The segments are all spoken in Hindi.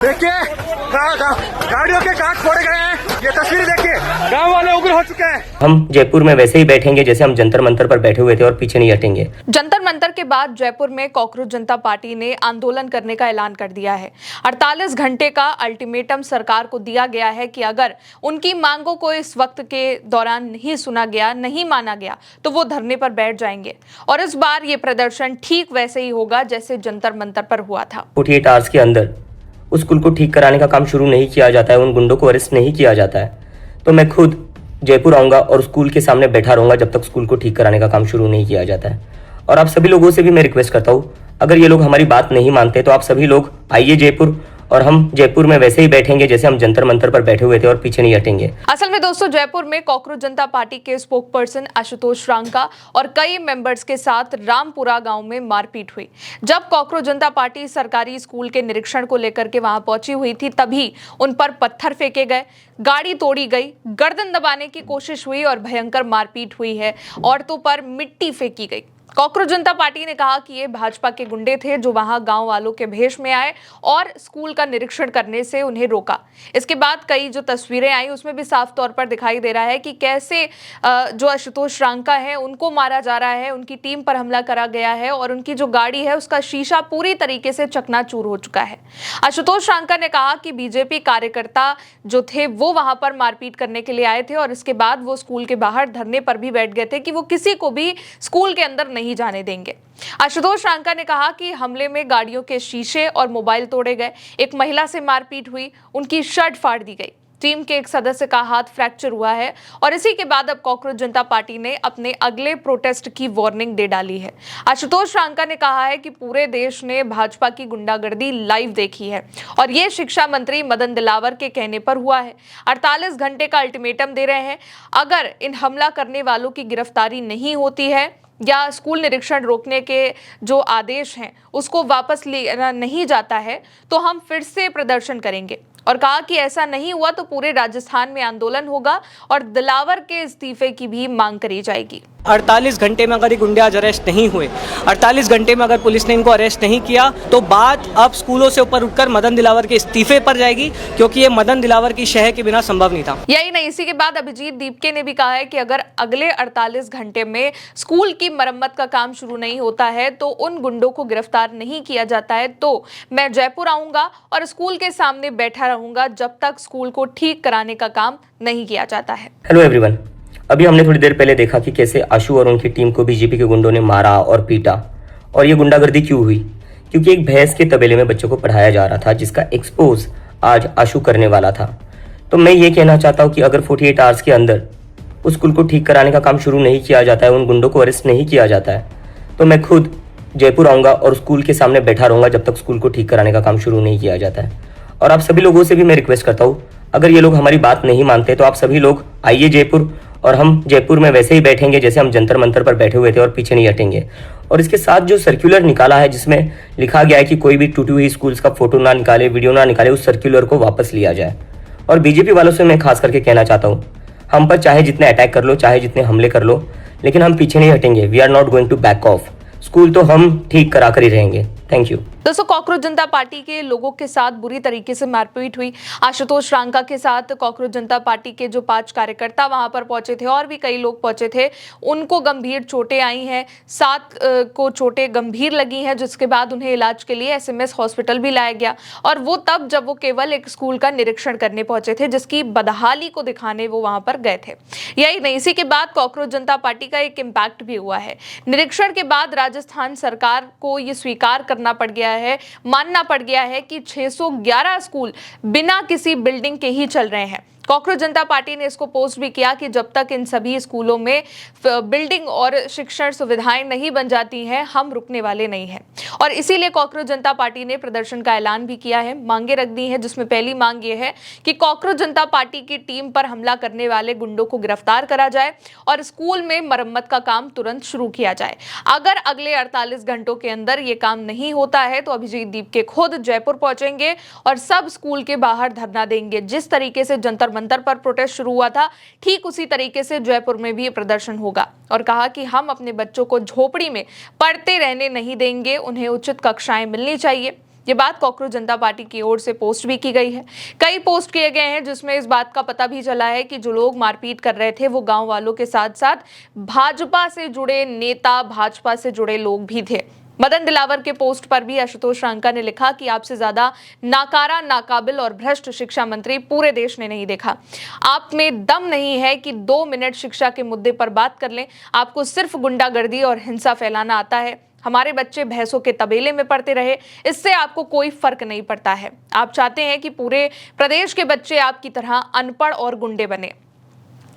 देखिए गाड़ियों के कांच फोड़े गए हैं। ये तस्वीर देखिए, गांव वाले उग्र हो चुके हैं। हम जयपुर में वैसे ही बैठेंगे जैसे हम जंतर मंतर पर बैठे हुए थे और पीछे नहीं हटेंगे। जंतर मंतर के बाद जयपुर में कॉकरोच जनता पार्टी ने आंदोलन करने का ऐलान कर दिया है। 48 घंटे का अल्टीमेटम सरकार को दिया गया है कि अगर उनकी मांगों को इस वक्त के दौरान नहीं सुना गया, नहीं माना गया, तो वो धरने पर बैठ जाएंगे। और इस बार ये प्रदर्शन ठीक वैसे ही होगा जैसे जंतर मंतर पर हुआ था। 48 आवर्स के अंदर उस स्कूल को ठीक कराने का काम शुरू नहीं किया जाता है, उन गुंडों को अरेस्ट नहीं किया जाता है, तो मैं खुद जयपुर आऊंगा और स्कूल के सामने बैठा रहूंगा जब तक स्कूल को ठीक कराने का काम शुरू नहीं किया जाता है। और आप सभी लोगों से भी मैं रिक्वेस्ट करता हूँ, अगर ये लोग हमारी बात नहीं मानते तो आप सभी लोग आइए जयपुर, और हम जयपुर में वैसे ही बैठेंगे जैसे हम जंतर मंतर पर बैठे हुए थे और पीछे नहीं हटेंगे। असल में दोस्तों, जयपुर में कॉकरोच जनता पार्टी के स्पोक पर्सन आशुतोष रांका और कई मेंबर्स के साथ रामपुरा गांव में मारपीट हुई। जब कॉकरोच जनता पार्टी सरकारी स्कूल के निरीक्षण को लेकर के वहां पहुंची हुई थी, तभी उन पर पत्थर फेंके गए, गाड़ी तोड़ी गई, गर्दन दबाने की कोशिश हुई और भयंकर मारपीट हुई है। औरतों पर मिट्टी फेंकी गई। कॉकरोच जनता पार्टी ने कहा कि ये भाजपा के गुंडे थे जो वहां गांव वालों के भेष में आए और स्कूल का निरीक्षण करने से उन्हें रोका। इसके बाद कई जो तस्वीरें आई उसमें भी साफ तौर पर दिखाई दे रहा है कि कैसे जो आशुतोष रांका है उनको मारा जा रहा है, उनकी टीम पर हमला करा गया है और उनकी जो गाड़ी है उसका शीशा पूरी तरीके से चकनाचूर हो चुका है। आशुतोष रांका ने कहा कि बीजेपी कार्यकर्ता जो थे वो वहां पर मारपीट करने के लिए आए थे और इसके बाद वो स्कूल के बाहर धरने पर भी बैठ गए थे कि वो किसी को भी स्कूल के अंदर नहीं जाने देंगे। आशुतोष रांका ने कहा कि हमले में गाड़ियों के शीशे और मोबाइल तोड़े गए, एक महिला से मारपीट हुई, उनकी शर्ट फाड़ दी गई, टीम के एक सदस्य का हाथ फ्रैक्चर हुआ है और इसी के बाद अब कॉकरोच जनता पार्टी ने अपने अगले प्रोटेस्ट की वार्निंग दे डाली है। आशुतोष रांका ने कहा है कि पूरे देश ने भाजपा की गुंडागर्दी लाइव देखी है और ये शिक्षा मंत्री मदन दिलावर के कहने पर हुआ है। 48 घंटे का अल्टीमेटम दे रहे हैं, अगर इन हमला करने वालों की गिरफ्तारी नहीं होती है या स्कूल निरीक्षण रोकने के जो आदेश हैं उसको वापस लिया नहीं जाता है तो हम फिर से प्रदर्शन करेंगे। और कहा कि ऐसा नहीं हुआ तो पूरे राजस्थान में आंदोलन होगा और दिलावर के इस्तीफे की भी मांग करी जाएगी। 48 घंटे में अगर ये गुंडे आज अरेस्ट नहीं हुए, 48 घंटे में अगर पुलिस ने इनको अरेस्ट नहीं किया, तो बात अब स्कूलों से ऊपर उठकर मदन दिलावर के इस्तीफे पर जाएगी, क्योंकि ये मदन दिलावर की शह के बिना संभव नहीं था। यही नहीं, इसी के बाद अभिजीत दीपके ने भी कहा है कि अगर अगले 48 घंटे में स्कूल की मरम्मत का काम शुरू नहीं होता है, तो उन गुंडों को गिरफ्तार नहीं किया जाता है, तो मैं जयपुर आऊंगा और स्कूल के सामने बैठा रहूंगा जब तक स्कूल को ठीक कराने का काम नहीं किया जाता है। हेलो एवरीवन, अभी हमने थोड़ी देर पहले देखा कि कैसे आशु और उनकी टीम को बीजेपी के गुंडों ने मारा और पीटा। और ये गुंडागर्दी क्यों हुई? क्योंकि एक भैंस के तबेले में बच्चों को पढ़ाया जा रहा था जिसका एक्सपोज आज आशु करने वाला था। तो मैं ये कहना चाहता हूँ कि अगर 48 आवर्स के अंदर उस स्कूल को ठीक कराने का काम शुरू नहीं किया जाता है, उन गुंडों को अरेस्ट नहीं किया जाता है, तो मैं खुद जयपुर आऊंगा और स्कूल के सामने बैठा रहूंगा जब तक स्कूल को ठीक कराने का काम शुरू नहीं किया जाता है। और आप सभी लोगों से भी मैं रिक्वेस्ट करता हूँ, अगर ये लोग हमारी बात नहीं मानते तो आप सभी लोग आइए जयपुर, और हम जयपुर में वैसे ही बैठेंगे जैसे हम जंतर मंतर पर बैठे हुए थे और पीछे नहीं हटेंगे। और इसके साथ जो सर्कुलर निकाला है जिसमें लिखा गया है कि कोई भी टूटी हुई स्कूल्स का फोटो ना निकाले, वीडियो ना निकाले, उस सर्कुलर को वापस लिया जाए। और बीजेपी वालों से मैं खास करके कहना चाहता हूँ, हम पर चाहे जितने अटैक कर लो, चाहे जितने हमले कर लो, लेकिन हम पीछे नहीं हटेंगे। We are not going to back off. School तो हम ठीक करा कर ही रहेंगे। Thank you. दोस्तों, कॉकरोच जनता पार्टी के लोगों के साथ बुरी तरीके से मारपीट हुई। आशुतोष रांका के साथ कॉकरोच जनता पार्टी के जो 5 कार्यकर्ता वहां पर पहुंचे थे और भी कई लोग पहुंचे थे, उनको गंभीर चोटें आई हैं। 7 को चोटें गंभीर लगी हैं, जिसके बाद उन्हें इलाज के लिए SMS हॉस्पिटल भी लाया गया। और वो तब जब वो केवल एक स्कूल का निरीक्षण करने पहुंचे थे, जिसकी बदहाली को दिखाने वो वहां पर गए थे। यही नहीं, इसी के बाद कॉकरोच जनता पार्टी का एक इम्पैक्ट भी हुआ है। निरीक्षण के बाद राजस्थान सरकार को ये स्वीकार करना पड़ गया है, मानना पड़ गया है कि 611 स्कूल बिना किसी बिल्डिंग के ही चल रहे हैं। कॉकरोच जनता पार्टी ने इसको पोस्ट भी किया कि जब तक इन सभी स्कूलों में बिल्डिंग और शिक्षण सुविधाएं नहीं बन जाती हैं, हम रुकने वाले नहीं हैं। और इसीलिए कॉकरोच जनता पार्टी ने प्रदर्शन का ऐलान भी किया है, मांगे रख दी हैं, जिसमें पहली मांग ये है कि कॉकरोच जनता पार्टी की टीम पर हमला करने वाले गुंडों को गिरफ्तार करा जाए और स्कूल में मरम्मत का काम तुरंत शुरू किया जाए। अगर अगले 48 घंटों के अंदर ये काम नहीं होता है तो अभिजीत दीपके खुद जयपुर पहुंचेंगे और सब स्कूल के बाहर धरना देंगे। जिस तरीके से जंतर मंतर पर प्रोटेस्ट शुरू हुआ था, ठीक उसी तरीके से जयपुर में भी प्रदर्शन होगा। और कहा कि हम अपने बच्चों को झोपड़ी में पढ़ते रहने नहीं देंगे, उन्हें उचित कक्षाएं मिलनी चाहिए। ये बात कॉकरोच जनता पार्टी की ओर से पोस्ट भी की गई है। कई पोस्ट किए गए हैं जिसमें इस बात का पता भी चला है कि जो लोग मारपीट कर रहे थे वो गांव वालों के साथ साथ भाजपा से जुड़े नेता, भाजपा से जुड़े लोग भी थे। मदन दिलावर के पोस्ट पर भी आशुतोष रांका ने लिखा कि आपसे ज्यादा नाकारा, नाकाबिल और भ्रष्ट शिक्षा मंत्री पूरे देश ने नहीं देखा। आप में दम नहीं है कि 2 मिनट शिक्षा के मुद्दे पर बात कर लें। आपको सिर्फ गुंडागर्दी और हिंसा फैलाना आता है। हमारे बच्चे भैंसों के तबेले में पड़ते रहे, इससे आपको कोई फर्क नहीं पड़ता है। आप चाहते हैं कि पूरे प्रदेश के बच्चे आपकी तरह अनपढ़ और गुंडे बने।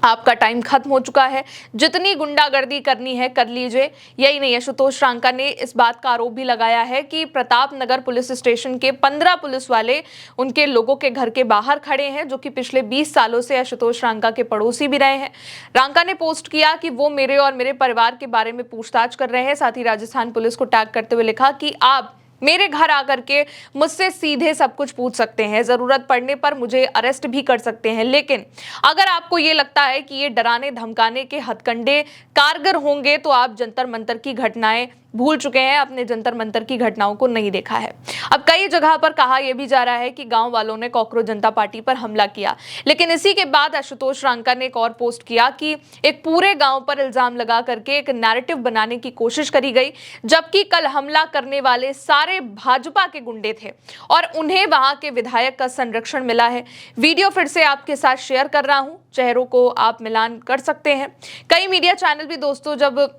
आपका टाइम खत्म हो चुका है। जितनी गुंडागर्दी करनी है कर लीजिए। यही नहीं, आशुतोष रांका ने इस बात का आरोप भी लगाया है कि प्रताप नगर पुलिस स्टेशन के 15 पुलिस वाले उनके लोगों के घर के बाहर खड़े हैं, जो कि पिछले 20 सालों से आशुतोष रांका के पड़ोसी भी रहे हैं। रांका ने पोस्ट किया कि वो मेरे और मेरे परिवार के बारे में पूछताछ कर रहे हैं। साथ ही राजस्थान पुलिस को टैग करते हुए लिखा कि आप मेरे घर आकर के मुझसे सीधे सब कुछ पूछ सकते हैं, जरूरत पड़ने पर मुझे अरेस्ट भी कर सकते हैं, लेकिन अगर आपको ये लगता है कि ये डराने धमकाने के हथकंडे कारगर होंगे तो आप जंतर मंतर की घटनाएं भूल चुके हैं, अपने जंतर मंतर की घटनाओं को नहीं देखा है। अब कई जगह पर कहा यह भी जा रहा है कि गांव वालों ने कॉकरोच जनता पार्टी पर हमला किया, लेकिन इसी के बाद आशुतोष रांका ने एक और पोस्ट किया कि एक पूरे गांव पर इल्जाम लगा करके एक नैरेटिव बनाने की कोशिश करी गई, जबकि कल हमला करने वाले सारे भाजपा के गुंडे थे और उन्हें वहां के विधायक का संरक्षण मिला है। वीडियो फिर से आपके साथ शेयर कर रहा हूं, चेहरों को आप मिलान कर सकते हैं। कई मीडिया चैनल भी दोस्तों जब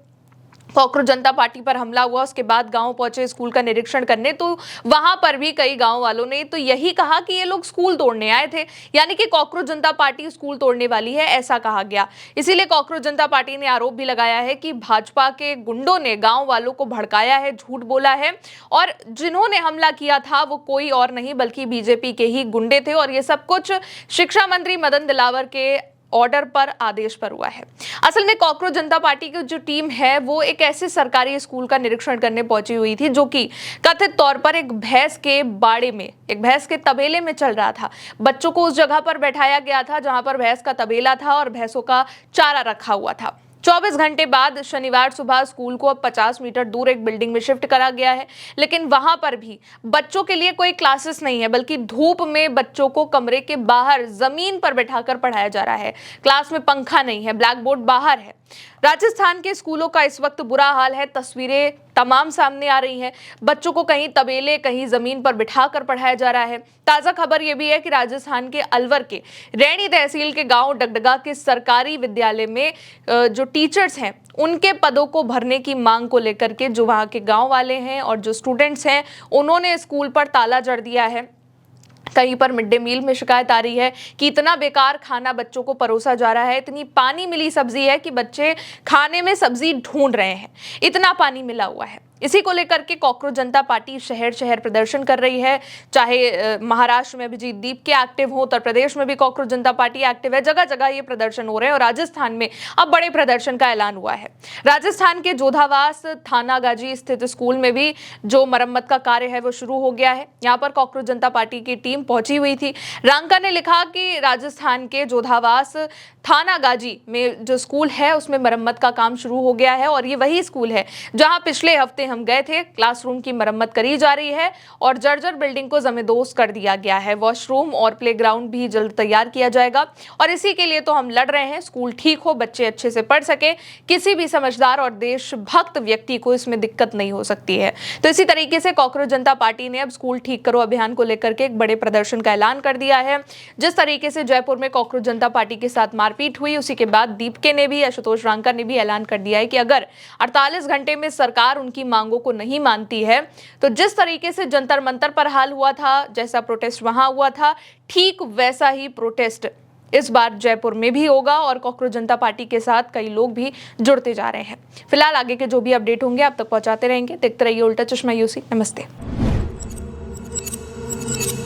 कॉकरोच जनता पार्टी पर हमला हुआ उसके बाद गांव पहुंचे स्कूल का निरीक्षण करने, तो वहां पर भी कई गांव वालों ने तो यही कहा कि ये लोग स्कूल तोड़ने आए थे, यानी कि कॉकरोच जनता पार्टी स्कूल तोड़ने वाली है, ऐसा कहा गया। इसीलिए कॉकरोच जनता पार्टी ने आरोप भी लगाया है कि भाजपा के गुंडों ने गांव वालों को भड़काया है, झूठ बोला है और जिन्होंने हमला किया था वो कोई और नहीं बल्कि बीजेपी के ही गुंडे थे और ये सब कुछ शिक्षा मंत्री मदन दिलावर के ऑर्डर पर, आदेश पर हुआ है। असल में कॉकरोच जनता पार्टी की जो टीम है वो एक ऐसे सरकारी स्कूल का निरीक्षण करने पहुंची हुई थी जो कि कथित तौर पर एक भैंस के बाड़े में, एक भैंस के तबेले में चल रहा था। बच्चों को उस जगह पर बैठाया गया था जहां पर भैंस का तबेला था और भैंसों का चारा रखा हुआ था। 24 घंटे बाद शनिवार सुबह स्कूल को अब 50 मीटर दूर एक बिल्डिंग में शिफ्ट करा गया है, लेकिन वहां पर भी बच्चों के लिए कोई क्लासेस नहीं है, बल्कि धूप में बच्चों को कमरे के बाहर जमीन पर बैठाकर पढ़ाया जा रहा है। क्लास में पंखा नहीं है, ब्लैक बोर्ड बाहर है। राजस्थान के स्कूलों का इस वक्त बुरा हाल है, तस्वीरें तमाम सामने आ रही हैं। बच्चों को कहीं तबेले, कहीं जमीन पर बिठाकर पढ़ाया जा रहा है। ताजा खबर यह भी है कि राजस्थान के अलवर के रैनी तहसील के गांव डगडगा के सरकारी विद्यालय में जो टीचर्स हैं उनके पदों को भरने की मांग को लेकर के जो वहां के गांव वाले हैं और जो स्टूडेंट्स हैं उन्होंने स्कूल पर ताला जड़ दिया है। कहीं पर मिड डे मील में शिकायत आ रही है कि इतना बेकार खाना बच्चों को परोसा जा रहा है, इतनी पानी मिली सब्जी है कि बच्चे खाने में सब्जी ढूंढ रहे हैं, इतना पानी मिला हुआ है। इसी को लेकर के कॉकरोच जनता पार्टी शहर शहर प्रदर्शन कर रही है। चाहे महाराष्ट्र में अभिजीत दीप के एक्टिव हो, उत्तर प्रदेश में भी कॉकरोच जनता पार्टी एक्टिव है, जगह जगह ये प्रदर्शन हो रहे हैं और राजस्थान में अब बड़े प्रदर्शन का ऐलान हुआ है। राजस्थान के जोधावास थानागाजी स्थित स्कूल में भी जो मरम्मत का कार्य है वो शुरू हो गया है। यहाँ पर कॉकरोच जनता पार्टी की टीम पहुंची हुई थी। रांका ने लिखा कि राजस्थान के जोधावास थानागाजी में जो स्कूल है उसमें मरम्मत का काम शुरू हो गया है और ये वही स्कूल है जहां पिछले हफ्ते हम गए थे। क्लासरूम की मरम्मत करी जा रही है और जर्जर बिल्डिंग को जमींदोज कर दिया गया है। वॉशरूम और प्लेग्राउंड भी जल्द तैयार किया जाएगा और इसी के लिए तो हम लड़ रहे हैं, स्कूल ठीक हो, बच्चे अच्छे से पढ़ सके, किसी भी समझदार और देशभक्त व्यक्ति को इसमें दिक्कत नहीं हो सकती है। तो इसी तरीके से कॉकरोच जनता पार्टी ने अब स्कूल ठीक करो अभियान को लेकर के एक बड़े प्रदर्शन का ऐलान कर दिया है। जिस तरीके से जयपुर में कॉकरोच जनता पार्टी के साथ मारपीट हुई, उसी के बाद दीपके ने भी, आशुतोष रांका ने भी ऐलान कर दिया है कि अगर 48 घंटे में सरकार उनकी मांगों को नहीं मानती है तो जिस तरीके से जंतर मंतर पर हाल हुआ था, जैसा प्रोटेस्ट वहां हुआ था, ठीक वैसा ही प्रोटेस्ट इस बार जयपुर में भी होगा और कॉकरोच जनता पार्टी के साथ कई लोग भी जुड़ते जा रहे हैं। फिलहाल आगे के जो भी अपडेट होंगे आप तक पहुंचाते रहेंगे। देखते रहिए उल्टा चश्मा यूसी। नमस्ते।